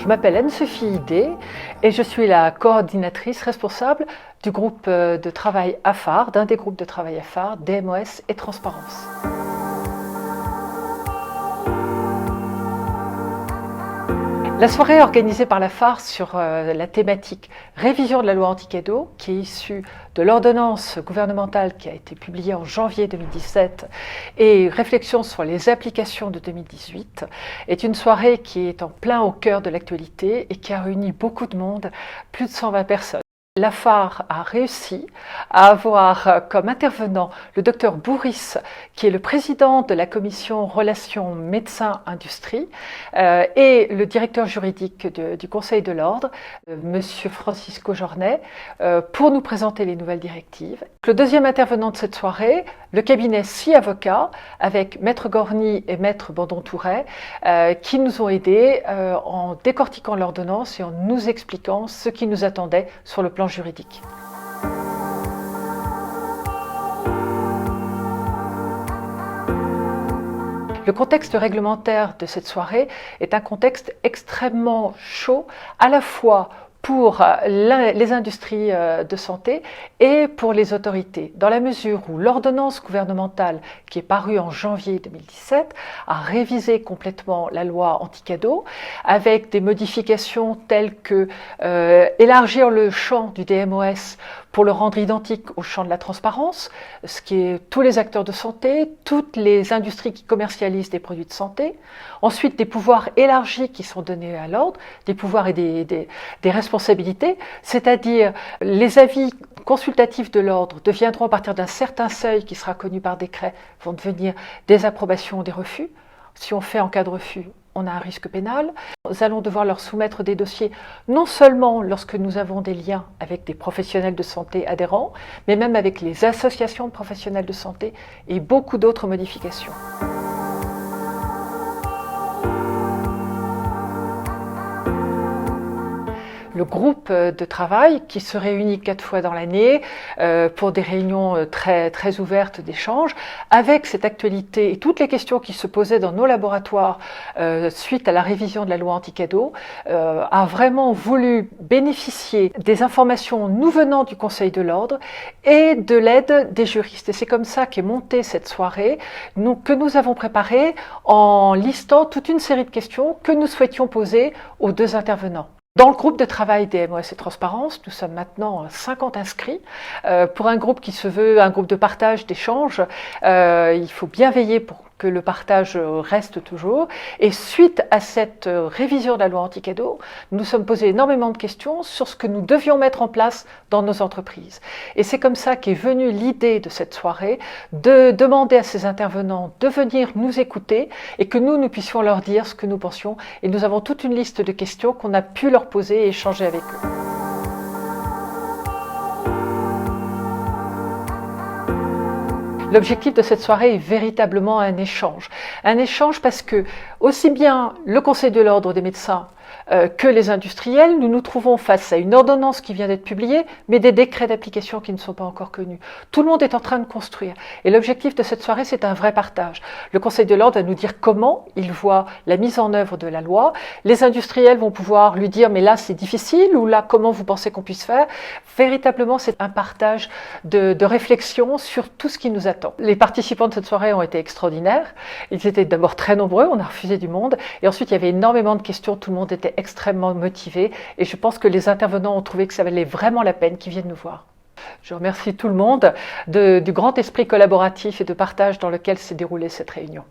Je m'appelle Anne-Sophie Idé et je suis la coordinatrice responsable du groupe de travail AFAR, d'un des groupes de travail AFAR, DMOS et Transparence. La soirée organisée par l'AFAR sur la thématique révision de la loi anti-cadeaux, qui est issue de l'ordonnance gouvernementale qui a été publiée en janvier 2017 et réflexion sur les applications de 2018, est une soirée qui est en plein au cœur de l'actualité et qui a réuni beaucoup de monde, plus de 120 personnes. L'AFAR a réussi à avoir comme intervenant le docteur Bourris, qui est le président de la commission relations médecins-industrie, et le directeur juridique du Conseil de l'Ordre, monsieur Francisco Jornet, pour nous présenter les nouvelles directives. Le deuxième intervenant de cette soirée, le cabinet 6 avocats, avec maître Gorny et maître Bandon-Touret, qui nous ont aidés en décortiquant l'ordonnance et en nous expliquant ce qui nous attendait sur le plan juridique. Le contexte réglementaire de cette soirée est un contexte extrêmement chaud, à la fois pour les industries de santé et pour les autorités, dans la mesure où l'ordonnance gouvernementale qui est parue en janvier 2017 a révisé complètement la loi anti-cadeaux avec des modifications telles que élargir le champ du DMOS pour le rendre identique au champ de la transparence, ce qui est tous les acteurs de santé, toutes les industries qui commercialisent des produits de santé. Ensuite, des pouvoirs élargis qui sont donnés à l'ordre, des pouvoirs et des responsabilités, c'est-à-dire les avis consultatifs de l'ordre deviendront à partir d'un certain seuil qui sera connu par décret, vont devenir des approbations ou des refus. Si on fait en cas de refus, on a un risque pénal. Nous allons devoir leur soumettre des dossiers, non seulement lorsque nous avons des liens avec des professionnels de santé adhérents, mais même avec les associations de professionnels de santé et beaucoup d'autres modifications. Le groupe de travail qui se réunit 4 fois dans l'année pour des réunions très ouvertes d'échange avec cette actualité et toutes les questions qui se posaient dans nos laboratoires suite à la révision de la loi anti-cadeaux a vraiment voulu bénéficier des informations nous venant du Conseil de l'Ordre et de l'aide des juristes. Et c'est comme ça qu'est montée cette soirée que nous avons préparée en listant toute une série de questions que nous souhaitions poser aux deux intervenants. Dans le groupe de travail DMOS et Transparence, nous sommes maintenant 50 inscrits. Pour un groupe qui se veut un groupe de partage, d'échange, il faut bien veiller pour que le partage reste toujours. Et suite à cette révision de la loi anti-cadeaux, nous nous sommes posé énormément de questions sur ce que nous devions mettre en place dans nos entreprises. Et c'est comme ça qu'est venue l'idée de cette soirée de demander à ces intervenants de venir nous écouter et que nous puissions leur dire ce que nous pensions. Et nous avons toute une liste de questions qu'on a pu leur poser et échanger avec eux. L'objectif de cette soirée est véritablement un échange. Un échange parce que aussi bien le Conseil de l'Ordre des médecins que les industriels, nous nous trouvons face à une ordonnance qui vient d'être publiée, mais des décrets d'application qui ne sont pas encore connus. Tout le monde est en train de construire. Et l'objectif de cette soirée, c'est un vrai partage. Le Conseil de l'Ordre va nous dire comment il voit la mise en œuvre de la loi. Les industriels vont pouvoir lui dire, mais là, c'est difficile, ou là, comment vous pensez qu'on puisse faire? Véritablement, c'est un partage de réflexion sur tout ce qui nous attend. Les participants de cette soirée ont été extraordinaires. Ils étaient d'abord très nombreux, on a refusé du monde. Et ensuite, il y avait énormément de questions, tout le monde était extrêmement motivés et je pense que les intervenants ont trouvé que ça valait vraiment la peine qu'ils viennent nous voir. Je remercie tout le monde du grand esprit collaboratif et de partage dans lequel s'est déroulée cette réunion.